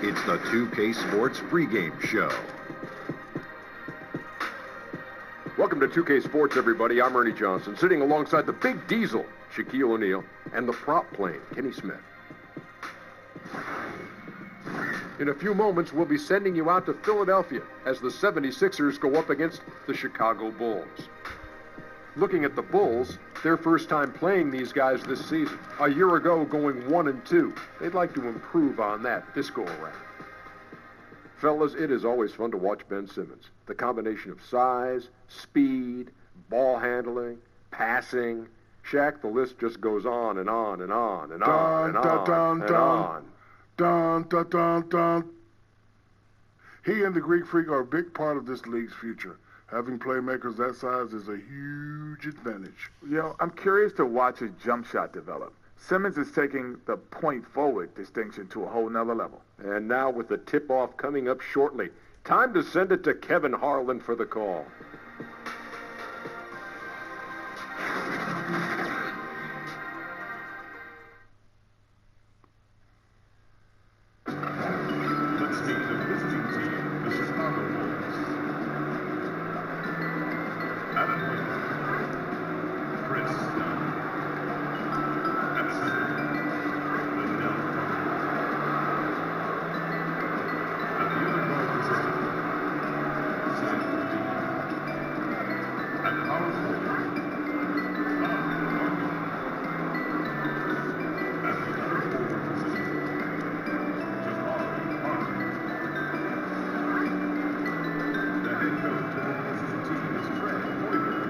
It's the 2K Sports pregame show. Welcome to 2K Sports, everybody. I'm Ernie Johnson, sitting alongside the Big Diesel, Shaquille O'Neal, and the prop plane, Kenny Smith. In a few moments, we'll be sending you out to Philadelphia as the 76ers go up against the Chicago Bulls. Looking at the Bulls, their first time playing these guys this season. A year ago, going 1-2. They'd like to improve on that this go-around. Fellas, it is always fun to watch Ben Simmons. The combination of size, speed, ball handling, passing. Shaq, the list just goes on and on and on and on and on and on. Dun, dun, dun, dun. He and the Greek Freak are a big part of this league's future. Having playmakers that size is a huge advantage. You know, I'm curious to watch his jump shot develop. Simmons is taking the point forward distinction to a whole nother level. And now with the tip-off coming up shortly, time to send it to Kevin Harlan for the call. Let's meet the visiting team, the Chicago Bulls. Adam Williams, Chris Dunn. At center, Wendell Carter. At the other guard position, Zach Levine. At power forward, Bob Martin. At the other forward position, Jabari Parker. The head coach of the visiting team is Fred Hoiberg.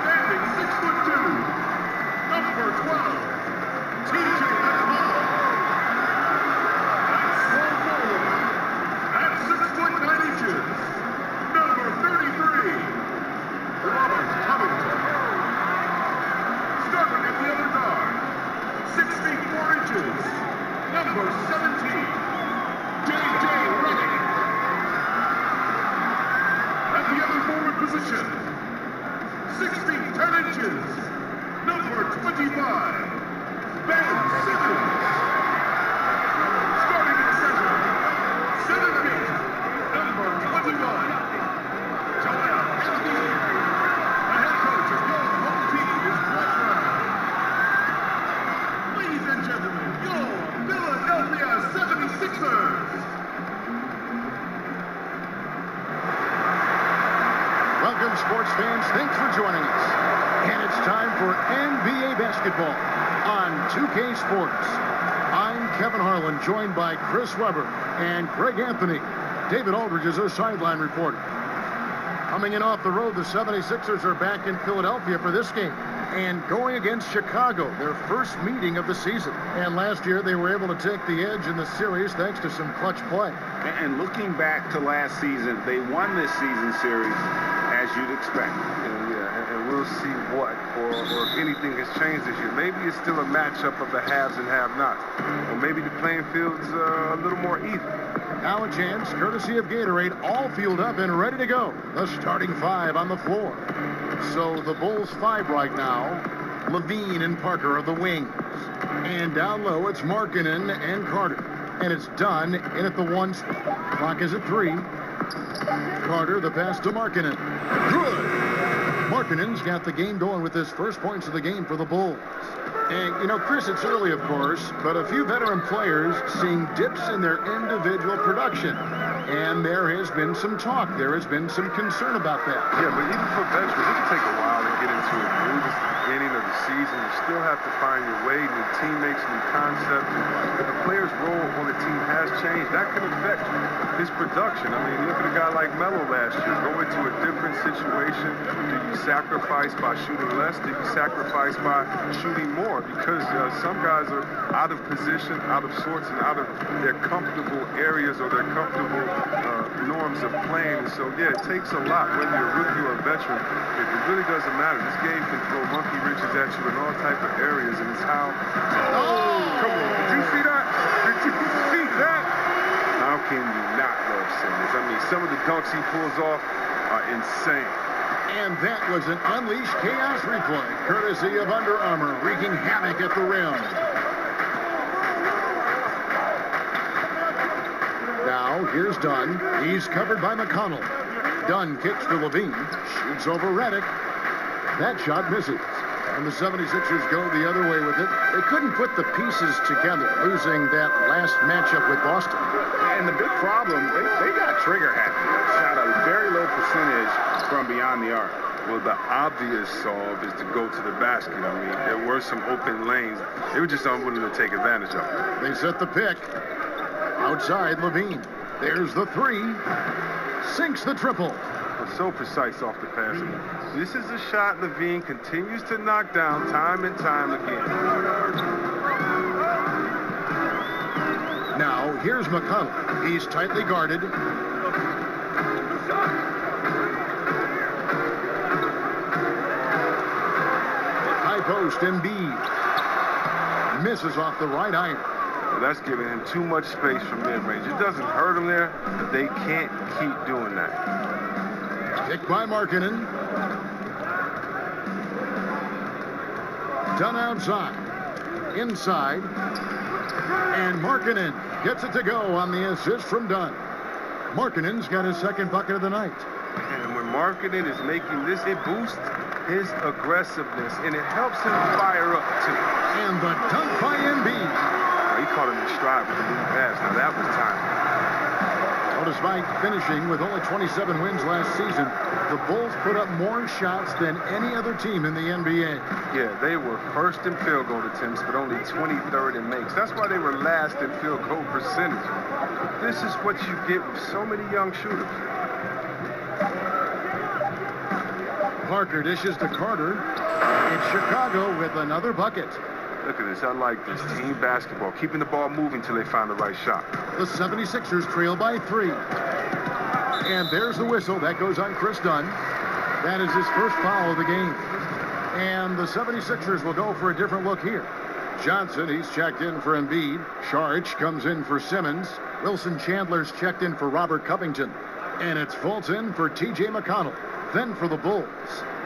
Standing 6'2", number 12, TJ Hall. At small forward, at 6'9", number 33, Robert Covington. Starting at the other guard, 6 feet 4 inches, number 17, J.J. Redick. At the other forward position, 6 feet 10 inches, number 25, Ben Simmons. Starting at center, 7 feet, number 21, Joel Embiid. The head coach of your home team is Brett Brown. Ladies and gentlemen, your Philadelphia 76ers. Welcome, sports fans. Thanks for joining us. And it's time for NBA basketball on 2K Sports. I'm Kevin Harlan, joined by Chris Webber and Greg Anthony. David Aldridge is our sideline reporter. Coming in off the road, the 76ers are back in Philadelphia for this game and going against Chicago, their first meeting of the season. And last year, they were able to take the edge in the series thanks to some clutch play. And looking back to last season, they won this season series as you'd expect. And we'll see what, or if anything has changed this year. Maybe it's still a matchup of the haves and have-nots. Or maybe the playing field's a little more even. Now a chance, courtesy of Gatorade, all fueled up and ready to go. The starting 5 on the floor. So the Bulls 5 right now. Levine and Parker are the wings. And down low, it's Markkanen and Carter. And it's done in at the 1 spot. Clock is at 3. Carter, the pass to Markkanen. Good! Markkanen's got the game going with his first points of the game for the Bulls. And, you know, Chris, it's early, of course, but a few veteran players seeing dips in their individual production. And there has been some talk. There has been some concern about that. Yeah, but even for veterans, it can take a while to get into a groove. It's the beginning of the season. You still have to find your way, new teammates, new concepts. If the player's role on the team has changed, that can affect his production. I mean, look at a guy like Melo last year. Go into a different situation. Do you sacrifice by shooting less? Do you sacrifice by shooting more? Because some guys are out of position, out of sorts, and out of their comfortable areas or their comfortable norms of playing. So, yeah, it takes a lot, whether you're a rookie or a veteran. It really doesn't matter. This game can throw monkey wrenches at you in all type of areas, and it's how... Oh! Come on. Did you see that? Did you see that? some of the dunks he pulls off are insane. And that was an Unleashed Chaos replay, courtesy of Under Armour, wreaking havoc at the rim. Now, here's Dunn. He's covered by McConnell. Dunn kicks to Levine. Shoots over Redick. That shot misses. And the 76ers go the other way with it. They couldn't put the pieces together, losing that last matchup with Boston. And the big problem, they got trigger happy. Shot a very low percentage from beyond the arc. Well, the obvious solve is to go to the basket. I mean, there were some open lanes. They were just unwilling to take advantage of it. They set the pick. Outside, Levine. There's the three. Sinks the triple. So precise off the pass. This is a shot Levine continues to knock down time and time again. Now, here's McConnell. He's tightly guarded. High post, Embiid. Misses off the right iron. Well, that's giving him too much space from mid-range. It doesn't hurt him there, but they can't keep doing that. Kick by Markkanen. Dunn outside. Inside. And Markkanen gets it to go on the assist from Dunn. Markkanen's got his second bucket of the night. And when Markkanen is making this, it boosts his aggressiveness, and it helps him fire up, too. And the dunk by Embiid. He caught him in stride with the lead pass. Now, that was time. Well, despite finishing with only 27 wins last season, the Bulls put up more shots than any other team in the NBA. Yeah, they were first in field goal attempts, but only 23rd in makes. That's why they were last in field goal percentage. This is what you get with so many young shooters. Parker dishes to Carter. It's Chicago with another bucket. Look at this. I like this. Team basketball. Keeping the ball moving until they find the right shot. The 76ers trail by 3. And there's the whistle. That goes on Chris Dunn. That is his first foul of the game. And the 76ers will go for a different look here. Johnson, he's checked in for Embiid. Saric comes in for Simmons. Wilson Chandler's checked in for Robert Covington. And it's Fultz in for T.J. McConnell. Then for the Bulls,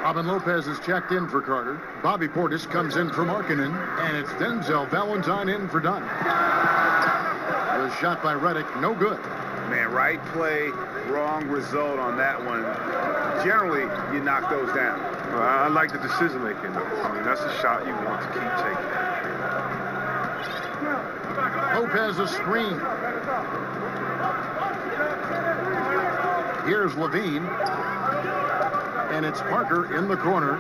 Robin Lopez is checked in for Carter. Bobby Portis comes in for Markkanen. And it's Denzel Valentine in for Dunn. The shot by Redick, no good. Man, right play, wrong result on that one. Generally, you knock those down. Well, I like the decision making, though. I mean, that's a shot you want to keep taking. Lopez a screen. Here's Levine. And it's Parker in the corner.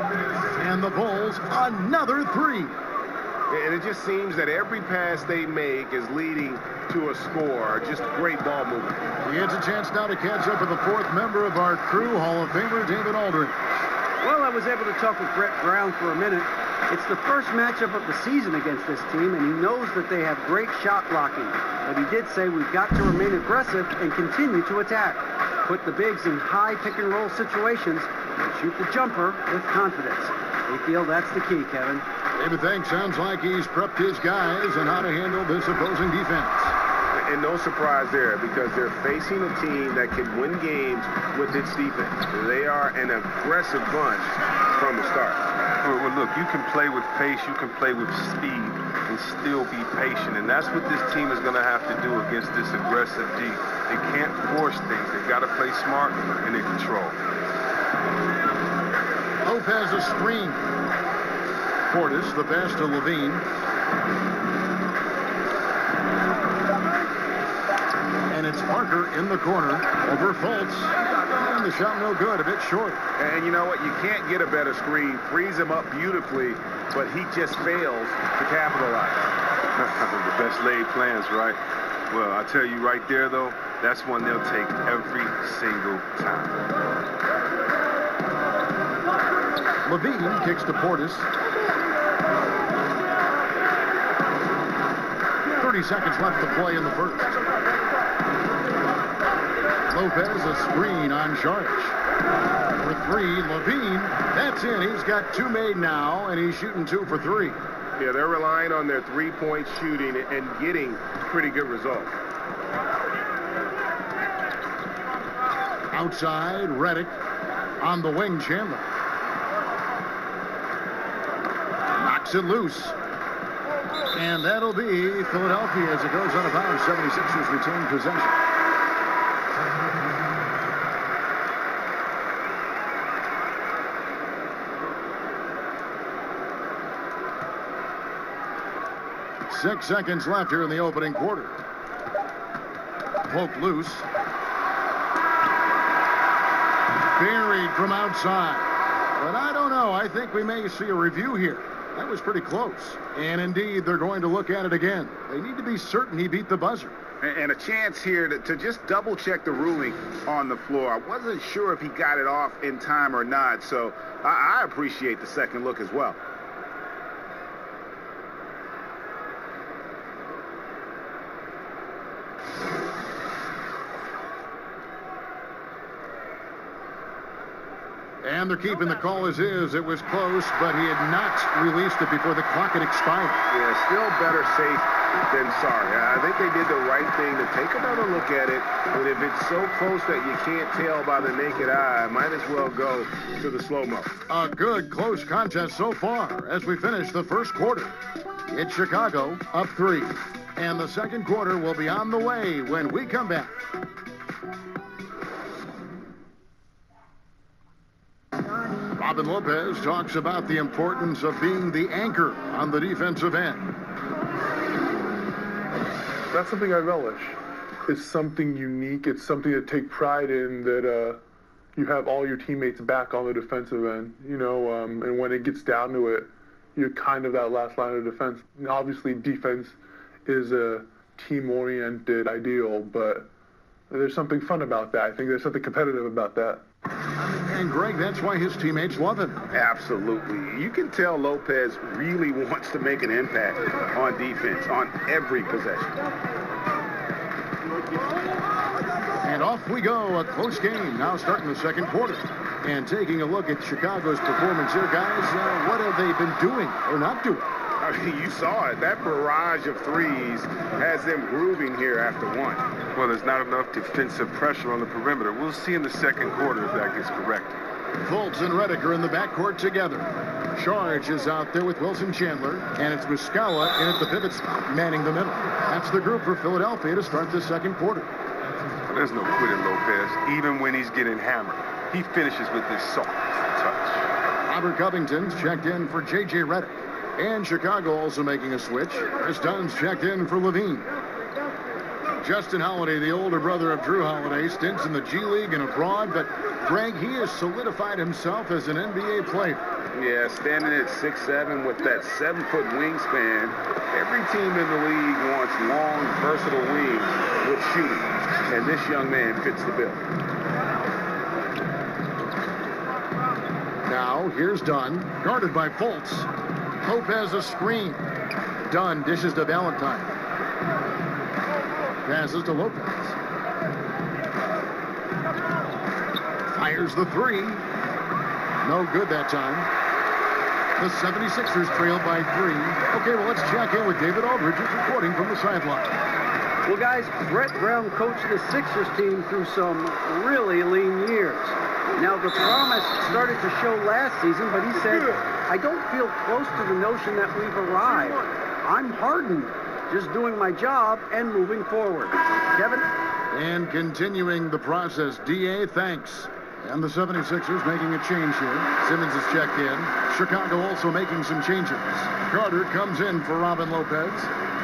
And the Bulls, another three. And it just seems that every pass they make is leading to a score. Just great ball movement. He has a chance now to catch up with the fourth member of our crew, Hall of Famer David Aldridge. Well, I was able to talk with Brett Brown for a minute. It's the first matchup of the season against this team, and he knows that they have great shot blocking. But he did say we've got to remain aggressive and continue to attack. Put the bigs in high pick-and-roll situations and shoot the jumper with confidence. They feel that's the key, Kevin. David thinks sounds like he's prepped his guys on how to handle this opposing defense. And no surprise there, because they're facing a team that can win games with its defense. They are an aggressive bunch from the start. Well, look, you can play with pace, you can play with speed, and still be patient. And that's what this team is going to have to do against this aggressive D. They can't force things. They've got to play smart and in control. Lopez a screen. Portis, the pass to Levine. And it's Parker in the corner over Fultz. And the shot no good, a bit short. And you know what? You can't get a better screen. Frees him up beautifully, but he just fails to capitalize. The best laid plans, right? Well, I tell you right there, though, that's one they'll take every single time. Levine kicks to Portis. 30 seconds left to play in the first. Lopez a screen on Saric. For three, Levine. That's in. He's got two made now, and he's shooting 2 for 3. Yeah, they're relying on their three-point shooting and getting pretty good results. Outside, Reddick. On the wing, Chandler. Knocks it loose. And that'll be Philadelphia as it goes out of bounds. 76ers retain possession. Six seconds left here in the opening quarter. Poke loose. Buried from outside. But I don't know. I think we may see a review here. That was pretty close. And indeed, they're going to look at it again. They need to be certain he beat the buzzer. And a chance here to just double-check the ruling on the floor. I wasn't sure if he got it off in time or not, so I appreciate the second look as well. And they're keeping the call as is. It was close, but he had not released it before the clock had expired. Yeah, still better safe than sorry. I think they did the right thing to take another look at it. But if it's so close that you can't tell by the naked eye, might as well go to the slow-mo. A good close contest so far as we finish the first quarter. It's Chicago up 3. And the second quarter will be on the way when we come back. Robin Lopez talks about the importance of being the anchor on the defensive end. That's something I relish. It's something unique. It's something to take pride in, that you have all your teammates back on the defensive end, and when it gets down to it, you're kind of that last line of defense. And obviously, defense is a team-oriented ideal, but there's something fun about that. I think there's something competitive about that. And, Greg, that's why his teammates love him. Absolutely. You can tell Lopez really wants to make an impact on defense, on every possession. And off we go. A close game now starting the second quarter. And taking a look at Chicago's performance here, guys, what have they been doing or not doing? I mean, you saw it. That barrage of threes has them grooving here after one. Well, there's not enough defensive pressure on the perimeter. We'll see in the second quarter if that gets corrected. Fultz and Reddick are in the backcourt together. Charge is out there with Wilson Chandler, and it's Muscala in at the pivot spot, manning the middle. That's the group for Philadelphia to start the second quarter. Well, there's no quitting Lopez, even when he's getting hammered. He finishes with this soft touch. Robert Covington's checked in for J.J. Reddick. And Chicago also making a switch. Chris Dunn's checked in for Levine. Justin Holiday, the older brother of Drew Holiday, stints in the G League and abroad, but Greg, he has solidified himself as an NBA player. Yeah, standing at 6'7" with that 7-foot wingspan. Every team in the league wants long, versatile wings with shooting, and this young man fits the bill. Now, here's Dunn, guarded by Fultz. Lopez a screen. Dunn dishes to Valentine. Passes to Lopez. Fires the three. No good that time. The 76ers trail by 3. Okay, well, let's check in with David Aldridge, who's reporting from the sideline. Well, guys, Brett Brown coached the Sixers team through some really lean years. Now, the promise started to show last season, but he said, I don't feel close to the notion that we've arrived. I'm hardened, just doing my job and moving forward. Kevin? And continuing the process, D.A., thanks. And the 76ers making a change here. Simmons is checked in. Chicago also making some changes. Carter comes in for Robin Lopez.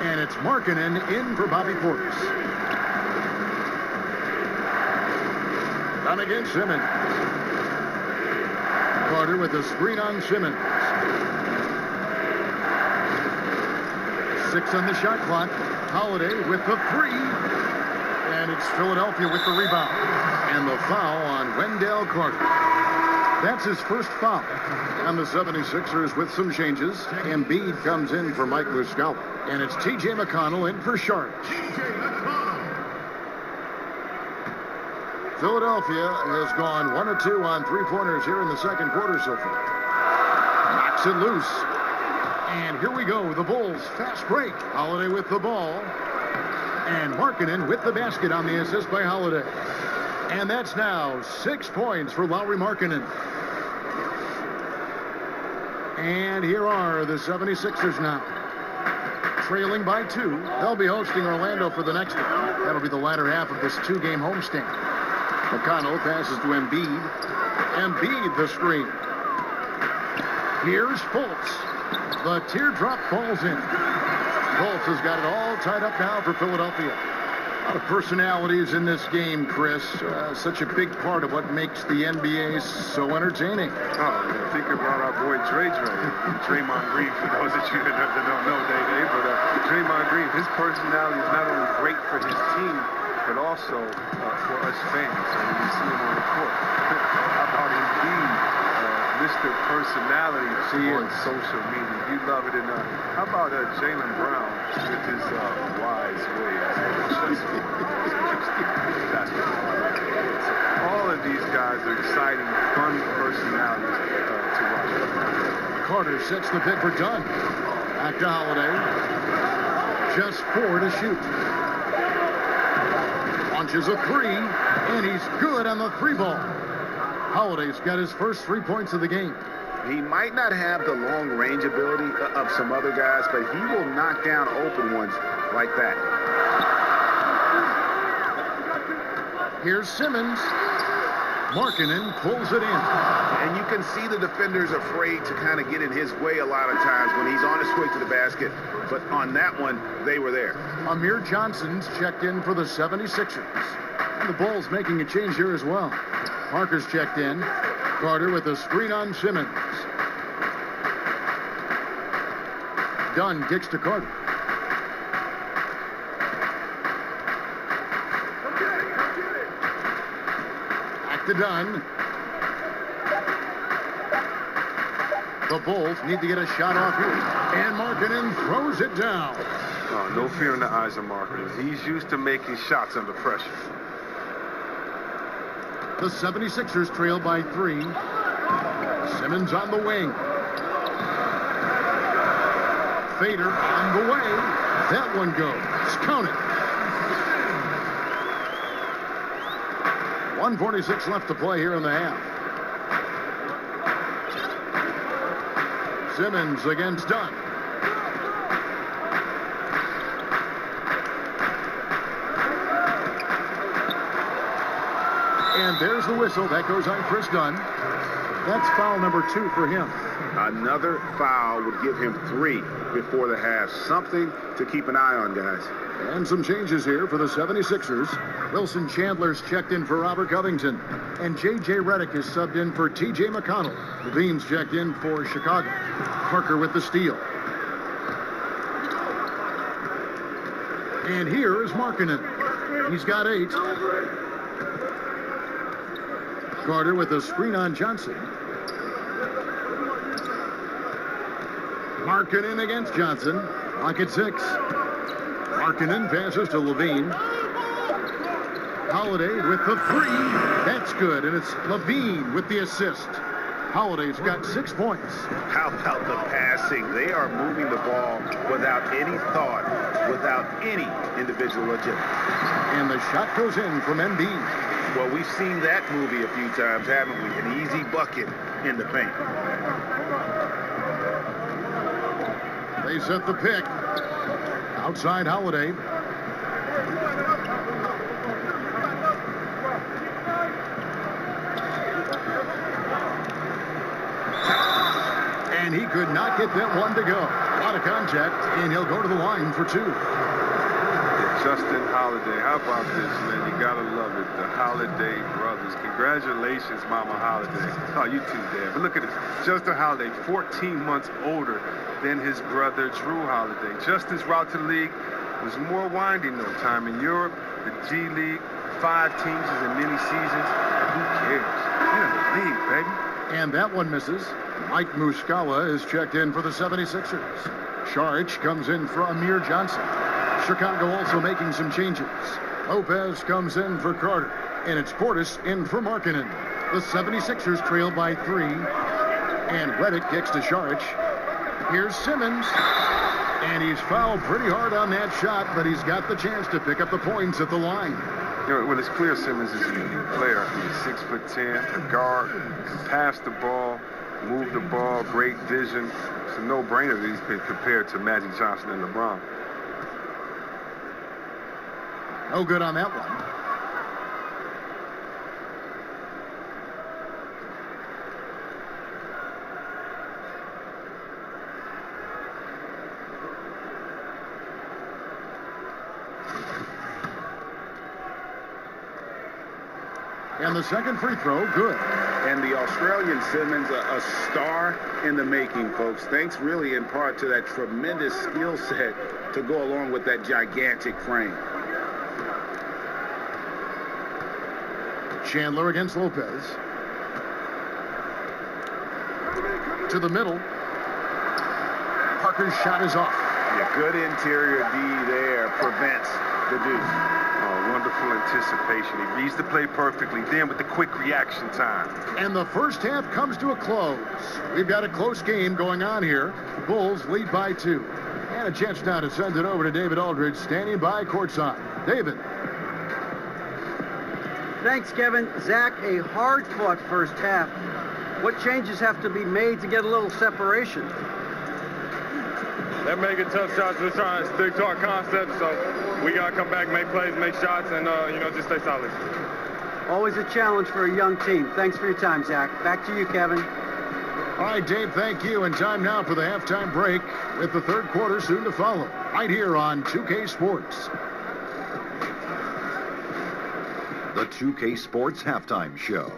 And it's Markkanen in for Bobby Portis. Down against Simmons. Carter with a screen on Simmons. 6 on the shot clock. Holiday with the 3. And it's Philadelphia with the rebound. And the foul on Wendell Carter. That's his first foul. And the 76ers with some changes. Embiid comes in for Mike Muscala. And it's T.J. McConnell in for Sharp. Philadelphia has gone 1 of 2 on three-pointers here in the second quarter so far. Knocks it loose. And here we go. The Bulls fast break. Holiday with the ball. And Markkanen with the basket on the assist by Holiday. And that's now 6 points for Lauri Markkanen. And here are the 76ers now. Trailing by 2. They'll be hosting Orlando for the next one. That'll be the latter half of this 2-game homestand. McConnell passes to Embiid. Embiid the screen. Here's Fultz. The teardrop falls in. Fultz has got it all tied up now for Philadelphia. A lot of personalities in this game, Chris. Such a big part of what makes the NBA so entertaining. Oh, man, think about our boy Draymond Green. For those that you that don't know, Day, but Draymond Green, his personality is not only great for his team, but also for us fans. I mean, you see him on the court. How about Embiid, Mr. Personality on social media? You love it enough. How about Jaylen Brown with his wise ways? All of these guys are exciting, fun personalities to watch. Carter sets the pick for Dunn. Back to Holiday. Just 4 to shoot. Launches a 3, and he's good on the 3-ball. Holiday's got his first 3 points of the game. He might not have the long-range ability of some other guys, but he will knock down open ones like that. Here's Simmons. Markkanen pulls it in. And you can see the defenders afraid to kind of get in his way a lot of times when he's on his way to the basket. But on that one, they were there. Amir Johnson's checked in for the 76ers. And the Bulls making a change here as well. Parker's checked in. Carter with a screen on Simmons. Dunn kicks to Carter. Back to Dunn. The Bulls need to get a shot off here. And Markkanen throws it down. Oh, no fear in the eyes of Markkanen. He's used to making shots under pressure. The 76ers trail by 3. Simmons on the wing. Fader on the way. That one goes. Count it. 1:46 left to play here in the half. Simmons against Dunn. And there's the whistle. That goes on Chris Dunn. That's foul number 2 for him. Another foul would give him 3 before the half. Something to keep an eye on, guys. And some changes here for the 76ers. Wilson Chandler's checked in for Robert Covington. And J.J. Redick is subbed in for T.J. McConnell. Levine's checked in for Chicago. Parker with the steal. And here is Markkanen. He's got 8. Carter with a screen on Johnson. Markkanen against Johnson. Clock at 6. Markkanen passes to Levine. Holiday with the 3. That's good, and it's Levine with the assist. Holiday's got 6 points. How about the passing? They are moving the ball without any thought, without any individual agility. And the shot goes in from Embiid. Well, we've seen that movie a few times, haven't we? An easy bucket in the paint. They set the pick. Outside Holiday. And he could not get that one to go. A lot of contact, and he'll go to the line for 2. Justin Holiday. How about this, man? You gotta love it. The Holiday brothers. Congratulations, Mama Holiday. Oh, you too, Dad. But look at this. Justin Holiday, 14 months older than his brother, Drew Holiday. Justin's route to the league was more winding, though. Time in Europe, the G League, 5 teams in many seasons. Who cares? You're in the league, baby. And that one misses. Mike Muscala is checked in for the 76ers. Saric comes in for Amir Johnson. Chicago also making some changes. Lopez comes in for Carter. And it's Portis in for Markkanen. The 76ers trail by 3. And Redick kicks to Saric. Here's Simmons. And he's fouled pretty hard on that shot, but he's got the chance to pick up the points at the line. Well, it's clear Simmons is a unique player. He's 6'10", a guard, pass the ball, move the ball, great vision. It's a no-brainer that he's been compared to Magic Johnson and LeBron. No good on that one. And the second free throw, good. And the Australian Simmons, a star in the making, folks. Thanks really in part to that tremendous skill set to go along with that gigantic frame. Chandler against Lopez. To the middle. Parker's shot is off. Yeah, good interior D there prevents the deuce. Oh, wonderful anticipation. He reads the play perfectly, then with the quick reaction time. And the first half comes to a close. We've got a close game going on here. Bulls lead by 2. And a chance now to send it over to David Aldridge, standing by courtside. David. Thanks, Kevin. Zach, a hard-fought first half. What changes have to be made to get a little separation? They're making tough shots. We're trying to stick to our concept, so we got to come back, make plays, make shots, and, just stay solid. Always a challenge for a young team. Thanks for your time, Zach. Back to you, Kevin. All right, Dave, thank you. And time now for the halftime break with the third quarter soon to follow. Right here on 2K Sports. The 2K Sports Halftime Show.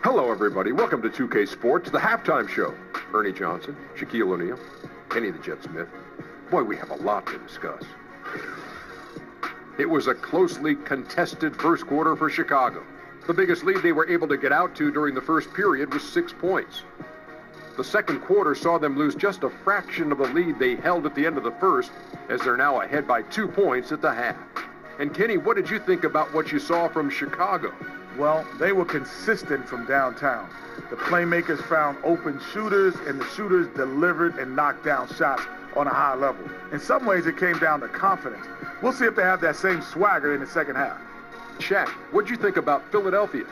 Hello, everybody. Welcome to 2K Sports, the halftime show. Ernie Johnson, Shaquille O'Neal, Kenny the Jet Smith. Boy, we have a lot to discuss. It was a closely contested first quarter for Chicago. The biggest lead they were able to get out to during the first period was 6 points. The second quarter saw them lose just a fraction of the lead they held at the end of the first, as they're now ahead by 2 points at the half. And Kenny, what did you think about what you saw from Chicago? Well, they were consistent from downtown. The playmakers found open shooters, and the shooters delivered and knocked down shots on a high level. In some ways, it came down to confidence. We'll see if they have that same swagger in the second half. Shaq, what'd you think about Philadelphia?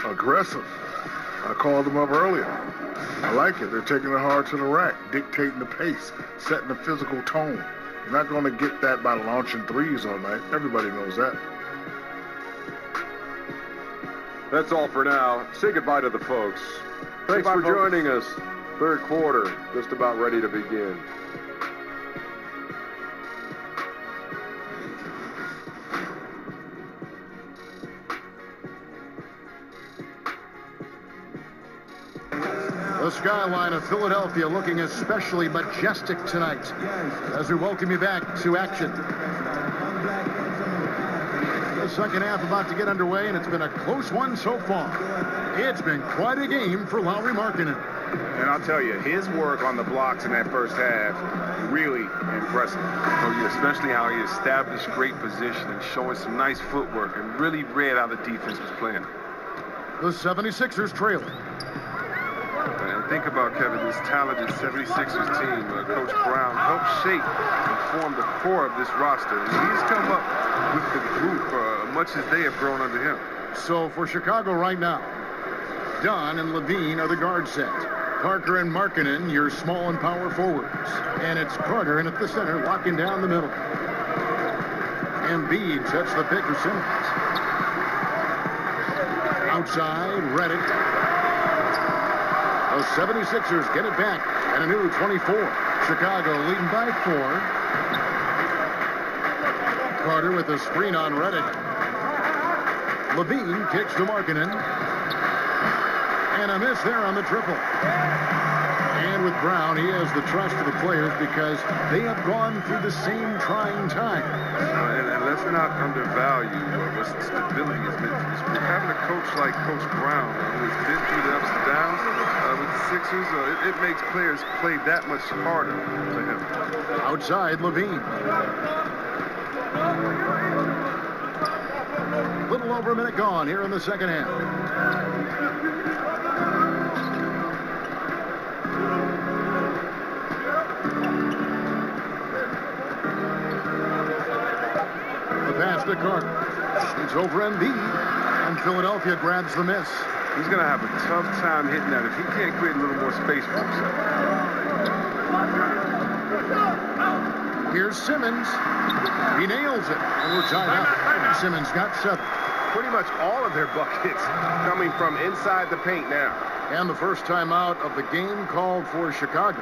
Aggressive. I called them up earlier. I like it. They're taking it hard to the rack, dictating the pace, setting the physical tone. You're not going to get that by launching threes all night. Everybody knows that. That's all for now. Say goodbye to the folks. Thanks for joining us. Third quarter, just about ready to begin. The skyline of Philadelphia looking especially majestic tonight as we welcome you back to action. The second half about to get underway, and it's been a close one so far. It's been quite a game for Lauri Markkanen. And I'll tell you, his work on the blocks in that first half, really impressive. Oh, yeah, especially how he established great position and showing some nice footwork and really read how the defense was playing. The 76ers trailing. And think about, Kevin, this talented 76ers team. Coach Brown helped shape and form the core of this roster. And he's come up with the group much as they have grown under him. So for Chicago right now, Dunn and Levine are the guard set. Parker and Markkanen, your small and power forwards. And it's Carter in at the center, locking down the middle. Embiid sets the pick for Simmons. Outside, Redick. The 76ers get it back and a new 24. Chicago leading by 4. Carter with a screen on Redick. Levine kicks to Markkanen. And a miss there on the triple. And with Brown, he has the trust of the players because they have gone through the same trying time. And let's not undervalue what stability has been. Having a coach like Coach Brown, who has been through the ups and downs with the Sixers, it makes players play that much harder to him. Outside, Levine. Little over a minute gone here in the second half. The pass to Carter. It's over Embiid, and Philadelphia grabs the miss. He's going to have a tough time hitting that if he can't create a little more space for himself. Here's Simmons. He nails it, and we're tied up. Simmons got 7. Pretty much all of their buckets coming from inside the paint now. And the first timeout of the game called for Chicago.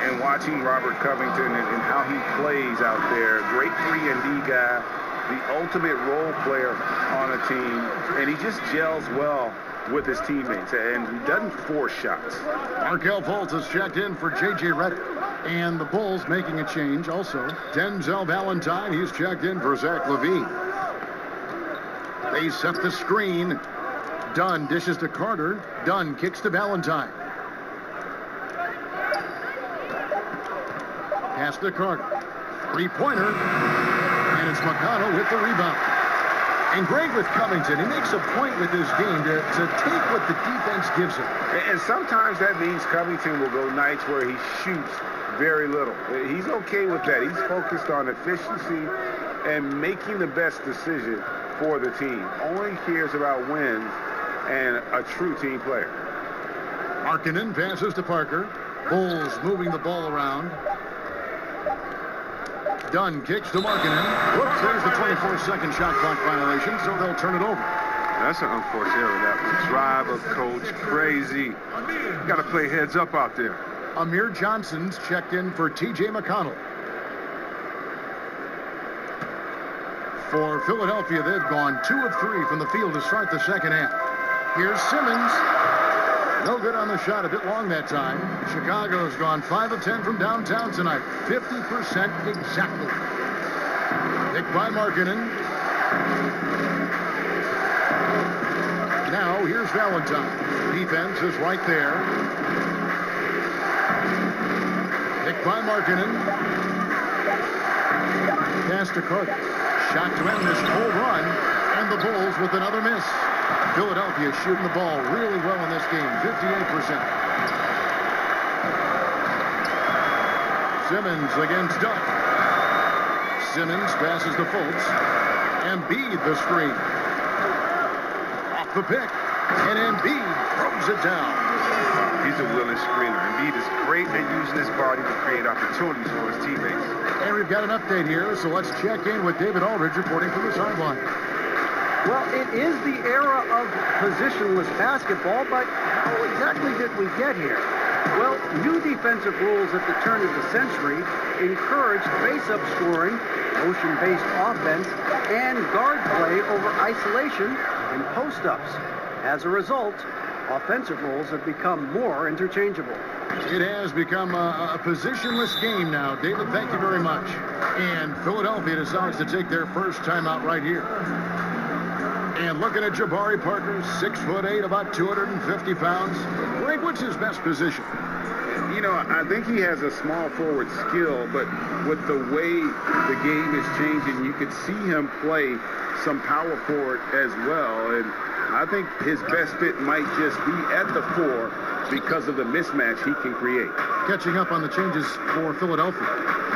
And watching Robert Covington and how he plays out there, great 3-and-D guy, the ultimate role player on a team, and he just gels well with his teammates, and he doesn't force shots. Markelle Fultz has checked in for J.J. Redick. And the Bulls making a change also. Denzel Valentine, he's checked in for Zach LaVine. They set the screen. Dunn dishes to Carter. Dunn kicks to Valentine. Pass to Carter. 3-pointer. And it's McConnell with the rebound. And great with Covington. He makes a point with his game to take what the defense gives him. And sometimes that means Covington will go nights where he shoots very little. He's okay with that. He's focused on efficiency and making the best decision for the team. Only cares about wins and a true team player. Markkanen passes to Parker. Bulls moving the ball around. Dunn kicks to Markkanen. Whoops, there's the 24-second shot clock violation, so they'll turn it over. That's an unforced error. That was drive of coach. Crazy. Got to play heads up out there. Amir Johnson's checked in for T.J. McConnell. For Philadelphia, they've gone 2 of 3 from the field to start the second half. Here's Simmons. No good on the shot, a bit long that time. Chicago's gone 5 of 10 from downtown tonight. 50% exactly. Picked by Markkanen. Now, here's Valentine. Defense is right there. Picked by Markkanen. Pass to Carter. Shot to end this whole run. And the Bulls with another miss. Philadelphia shooting the ball really well in this game, 58%. Simmons against Dunn. Simmons passes to Fultz. Embiid the screen. Off the pick. And Embiid throws it down. He's a willing screener. Embiid is great at using his body to create opportunities for his teammates. And we've got an update here, so let's check in with David Aldridge reporting from the sideline. Well, it is the era of positionless basketball, but how exactly did we get here? Well, new defensive rules at the turn of the century encouraged face-up scoring, motion-based offense, and guard play over isolation and post-ups. As a result, offensive roles have become more interchangeable. It has become a positionless game now. David, thank you very much. And Philadelphia decides to take their first timeout right here. And looking at Jabari Parker, 6'8", about 250 pounds. Greg, what's his best position? You know, I think he has a small forward skill, but with the way the game is changing, you could see him play some power forward as well. And I think his best fit might just be at the 4 because of the mismatch he can create. Catching up on the changes for Philadelphia.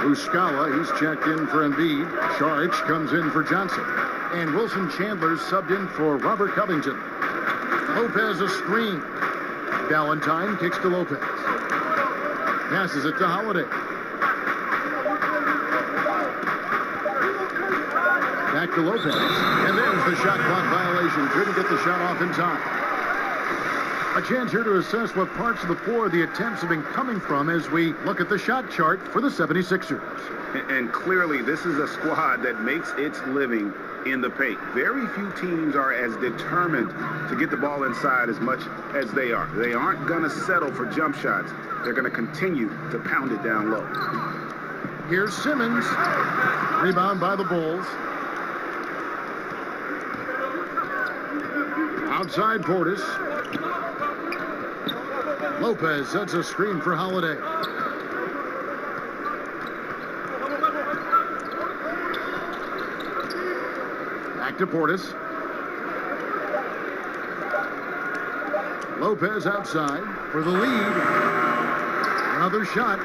Muscala, he's checked in for Embiid. Charge comes in for Johnson. And Wilson Chandler's subbed in for Robert Covington. Lopez a screen. Valentine kicks to Lopez. Passes it to Holiday. Back to Lopez. And there's the shot clock violation. Couldn't get the shot off in time. A chance here to assess what parts of the floor the attempts have been coming from as we look at the shot chart for the 76ers. And clearly, this is a squad that makes its living in the paint. Very few teams are as determined to get the ball inside as much as they are. They aren't going to settle for jump shots. They're going to continue to pound it down low. Here's Simmons. Rebound by the Bulls. Outside Portis. Lopez sets a screen for Holiday. Back to Portis. Lopez outside for the lead. Another shot.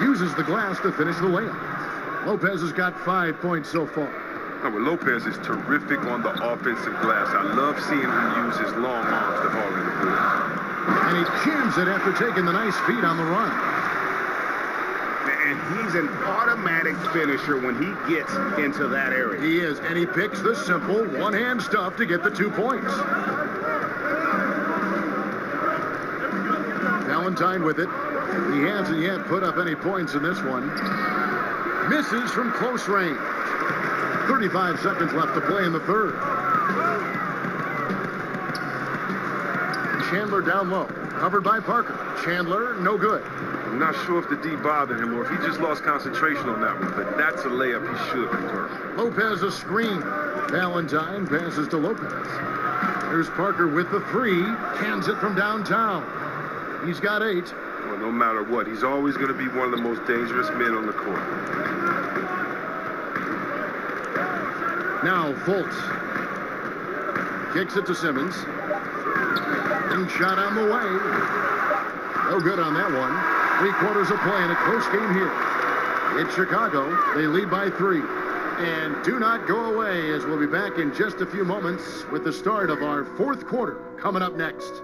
Uses the glass to finish the layup. Lopez has got 5 points so far. No, but Lopez is terrific on the offensive glass. I love seeing him use his long arms to haul in the ball. And he jams it after taking the nice feed on the run. And he's an automatic finisher when he gets into that area. He is, and he picks the simple one-hand stuff to get the 2 points. Valentine with it. He hasn't yet put up any points in this one. Misses from close range. 35 seconds left to play in the third. Chandler down low. Covered by Parker. Chandler, no good. I'm not sure if the D bothered him or if he just lost concentration on that one, but that's a layup he should convert. Lopez a screen. Valentine passes to Lopez. Here's Parker with the 3. Cans it from downtown. He's got 8. Well, no matter what, he's always going to be one of the most dangerous men on the court. Now Fultz. Kicks it to Simmons. And shot on the way. No good on that one. 3/4 of play in a close game here. It's Chicago. They lead by 3. And do not go away, as we'll be back in just a few moments with the start of our 4th quarter coming up next.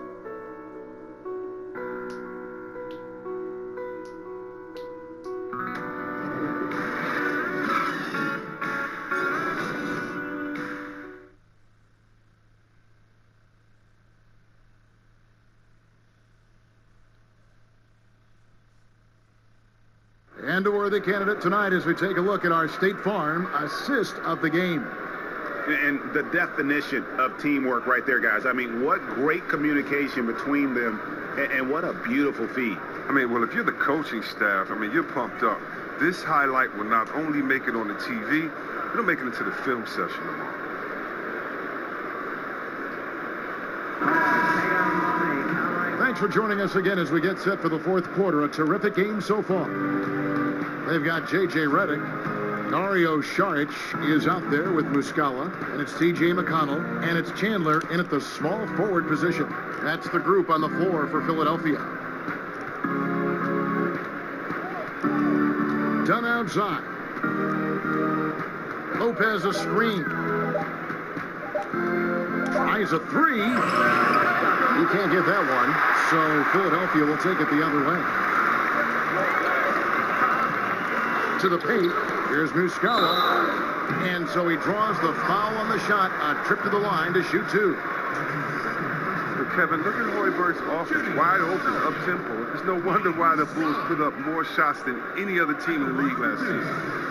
And a worthy candidate tonight as we take a look at our State Farm assist of the game. And the definition of teamwork right there, guys. I mean, what great communication between them, and what a beautiful feed. I mean, well, if you're the coaching staff, I mean, you're pumped up. This highlight will not only make it on the TV, it'll make it into the film session tomorrow. Thanks for joining us again as we get set for the 4th quarter. A terrific game so far. They've got J.J. Redick. Dario Saric is out there with Muscala. And it's T.J. McConnell. And it's Chandler in at the small forward position. That's the group on the floor for Philadelphia. Done outside. Lopez a screen. Tries a 3. He can't get that one. So Philadelphia will take it the other way. To the paint. Here's Muscala. And so he draws the foul on the shot. A trip to the line to shoot 2. But Kevin, look at Hoiberg's offense. Wide open, up-tempo. It's no wonder why the Bulls put up more shots than any other team in the league last season.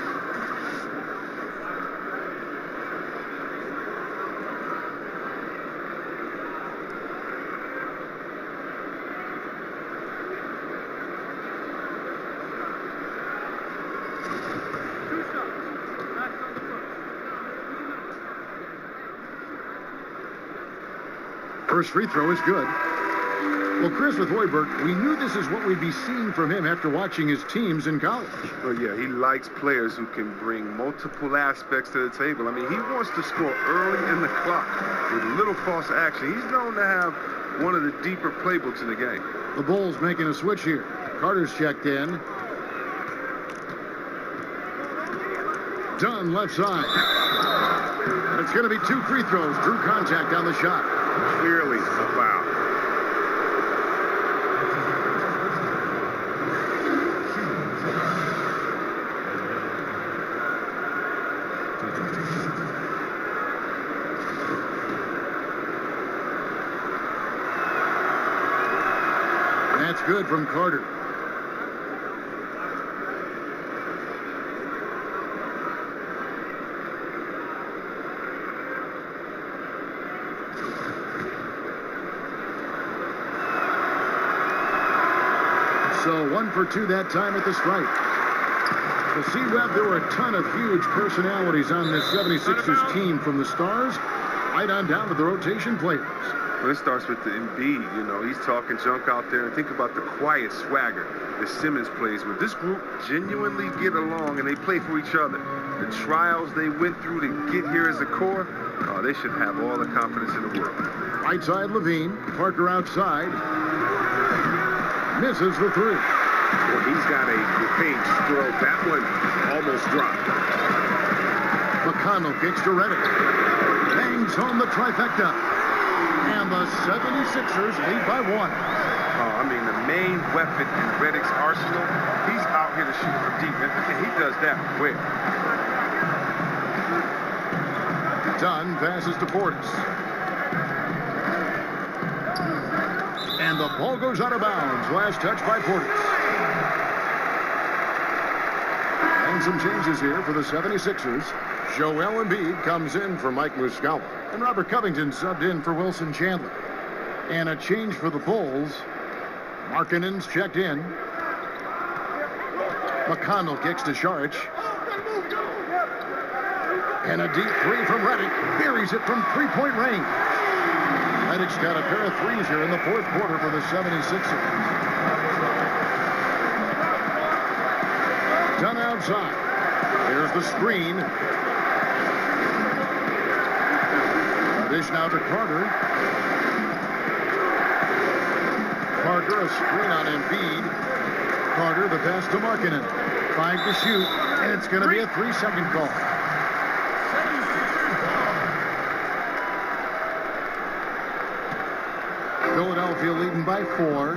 First free throw is good. Well, Chris, with Hoiberg, we knew this is what we'd be seeing from him after watching his teams in college. Well, yeah, he likes players who can bring multiple aspects to the table. I mean, he wants to score early in the clock with little false action. He's known to have one of the deeper playbooks in the game. The Bulls making a switch here. Carter's checked in. Dunn left side. And it's going to be 2 free throws. Drew contact on the shot. Clearly a foul. That's good from Carter. So 1 for 2 that time at the stripe. The C-Web, there were a ton of huge personalities on this 76ers team, from the stars right on down to the rotation players. Well, it starts with the Embiid. You know, he's talking junk out there. And think about the quiet swagger that Simmons plays with. This group genuinely get along, and they play for each other. The trials they went through to get here as a core, they should have all the confidence in the world. Right side, Levine. Parker outside. Misses the 3. Well, he's got a great stroke. That one almost dropped. McConnell kicks to Reddick. Bangs home the trifecta. And the 76ers lead by 1. Oh, I mean, the main weapon in Reddick's arsenal, he's out here to shoot from deep. And he does that well. Dunn passes to Portis. And the ball goes out of bounds. Last touch by Portis. And some changes here for the 76ers. Joel Embiid comes in for Mike Muscala. And Robert Covington subbed in for Wilson Chandler. And a change for the Bulls. Markkanen's checked in. McConnell kicks to Saric. And a deep three from Reddick. Buries it from three-point range. Reddick's got a pair of threes here in the fourth quarter for the 76ers. Done outside. Here's the screen. Dish now to Carter. Parker, a screen on Embiid. Carter, the pass to Markkanen. 5 to shoot, and it's going to be a 3-second call. Philadelphia leading by 4.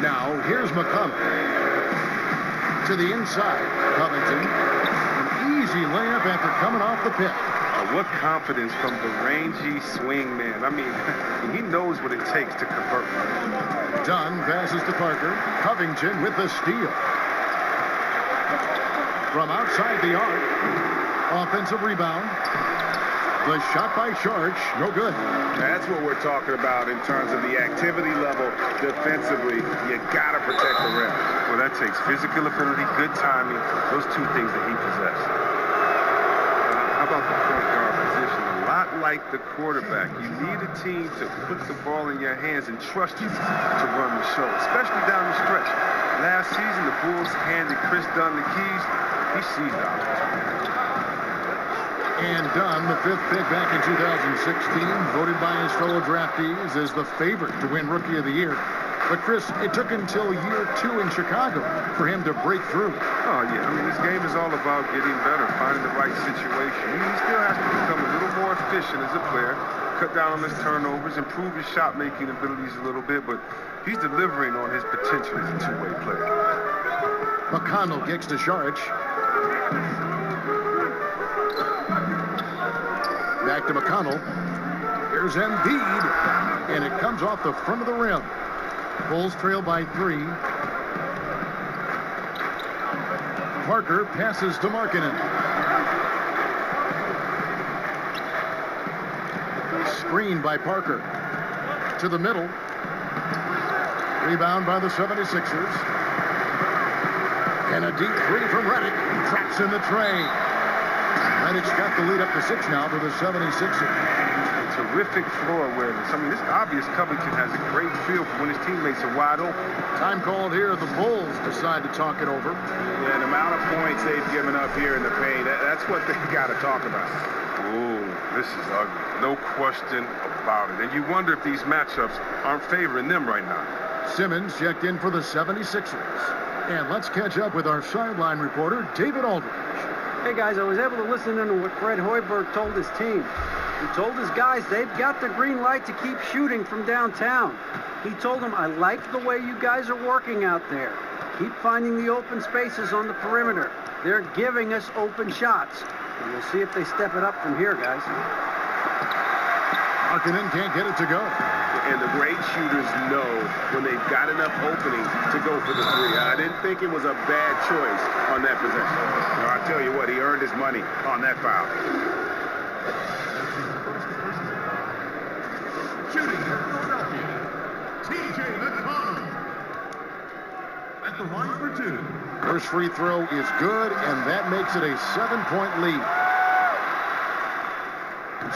Now, here's McConnell. To the inside. Covington. An easy layup after coming off the pick. What confidence from the rangy swing man. I mean, he knows what it takes to convert. Dunn passes to Parker. Covington with the steal. From outside the arc. Offensive rebound. The shot by Saric, no good. That's what we're talking about in terms of the activity level defensively. You got to protect the rim. Well, that takes physical ability, good timing, those two things that he possesses. How about the point guard position? A lot like the quarterback. You need a team to put the ball in your hands and trust you to run the show, especially down the stretch. Last season, the Bulls handed Chris Dunn the keys. He seized the opportunity. And Dunn, the 5th pick back in 2016, voted by his fellow draftees as the favorite to win Rookie of the Year. But, Chris, it took until year 2 in Chicago for him to break through. Oh, yeah. I mean, this game is all about getting better, finding the right situation. He still has to become a little more efficient as a player, cut down on his turnovers, improve his shot-making abilities a little bit, but he's delivering on his potential as a two-way player. McConnell kicks to Saric. Back to McConnell. Here's Embiid. And it comes off the front of the rim. Bulls trail by 3. Parker passes to Markkanen. Screen by Parker. To the middle. Rebound by the 76ers. And a deep three from Reddick. Traps in the tray. Reddick's got the lead up to 6 now for the 76ers. Terrific floor awareness. I mean, it's obvious Covington has a great feel for when his teammates are wide open. Time called here. The Bulls decide to talk it over. Yeah, the amount of points they've given up here in the paint, that's what they've got to talk about. Oh, this is ugly. No question about it. And you wonder if these matchups aren't favoring them right now. Simmons checked in for the 76ers. And let's catch up with our sideline reporter, David Aldridge. Hey, guys, I was able to listen in to what Fred Hoiberg told his team. He told his guys they've got the green light to keep shooting from downtown. He told them, I like the way you guys are working out there. Keep finding the open spaces on the perimeter. They're giving us open shots. And we'll see if they step it up from here, guys. Markkanen can't get it to go. And the great shooters know when they've got enough opening to go for the 3. I didn't think it was a bad choice on that possession. Now, I tell you what, he earned his money on that foul. Shooting for Philadelphia, T.J. McConnell. At the line for 2. First free throw is good, and that makes it a 7-point lead.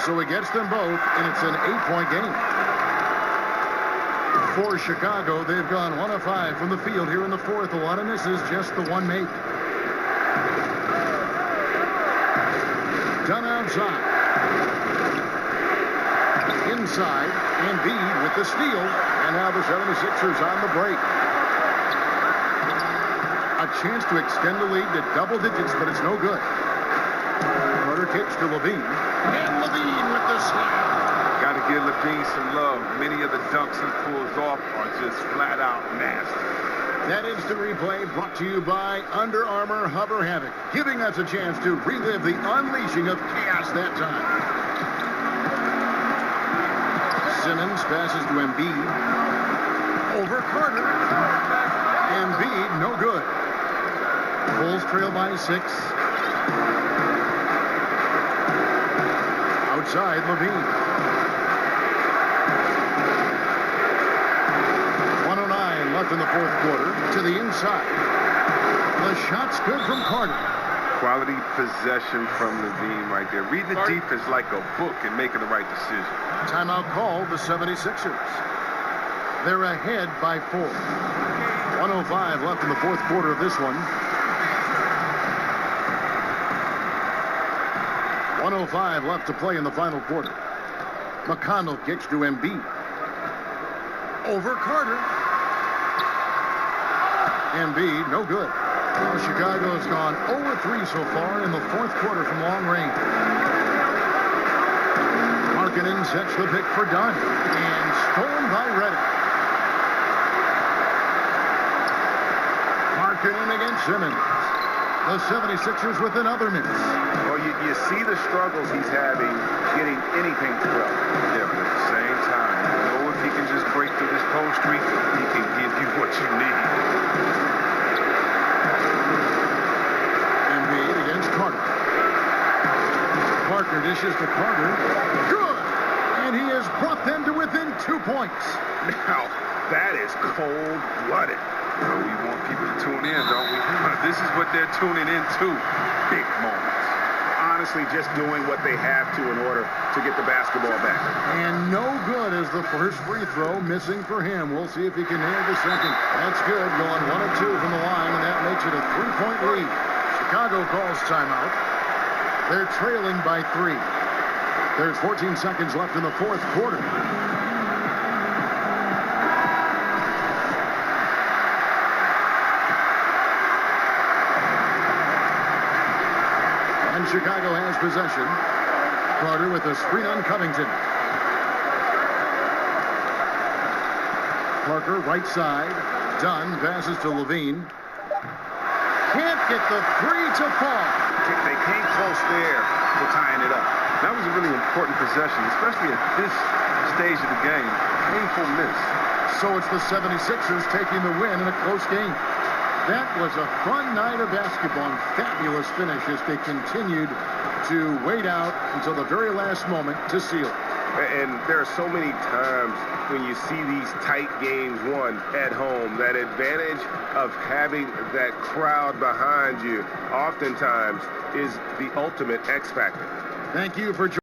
So he gets them both, and it's an 8-point game. For Chicago, they've gone 1 of 5 from the field here in the fourth. A lot of misses, just the one make. Done outside. Inside, Embiid with the steal, and now the 76ers on the break. A chance to extend the lead to double digits, but it's no good. Carter kicks to Levine. And Levine with the slam. Got to give Levine some love. Many of the dunks he pulls off are just flat out nasty. That instant replay brought to you by Under Armour Hover Havoc, giving us a chance to relive the unleashing of chaos that time. Simmons passes to Embiid. Over Carter. Embiid, no good. Bulls trail by 6. Outside, Levine. 1:09 left in the fourth quarter. To the inside. The shot's good from Carter. Quality possession from Levine right there. Read the defense like a book and making the right decision. Timeout called the 76ers. They're ahead by 4. 1:05 left in the fourth quarter of this one. 1:05 left to play in the final quarter. McConnell kicks to Embiid. Over Carter. Embiid, no good. Well, Chicago's gone 0-3 so far in the fourth quarter from long range. Markkanen sets the pick for Dunn. And stolen by Redick. Markkanen against Simmons. The 76ers with another miss. Well, you see the struggles he's having getting anything to go. Yeah, but at the same time, you know, if he can just break through this cold streak, he can give you what you need. Embiid against Carter. Parker dishes to Carter. Good! And he has brought them to within 2 points. Now, that is cold-blooded. You know, we want people to tune in, don't we? This is what they're tuning into. Big moments. Honestly, just doing what they have to in order to get the basketball back. And no good as the first free throw missing for him. We'll see if he can nail the second. That's good, going 1 of 2 from the line, and that makes it a 3-point lead. Chicago calls timeout. They're trailing by 3. There's 14 seconds left in the fourth quarter. And Chicago has possession. Carter with a screen on Covington. Parker, right side. Dunn passes to Levine. Can't get the 3 to fall. They came close there to tying it up. That was a really important possession, especially at this stage of the game. Painful miss. So it's the 76ers taking the win in a close game. That was a fun night of basketball and fabulous finish as they continued to wait out until the very last moment to seal it. And there are so many times when you see these tight games won at home, that advantage of having that crowd behind you oftentimes is the ultimate X factor. Thank you for joining.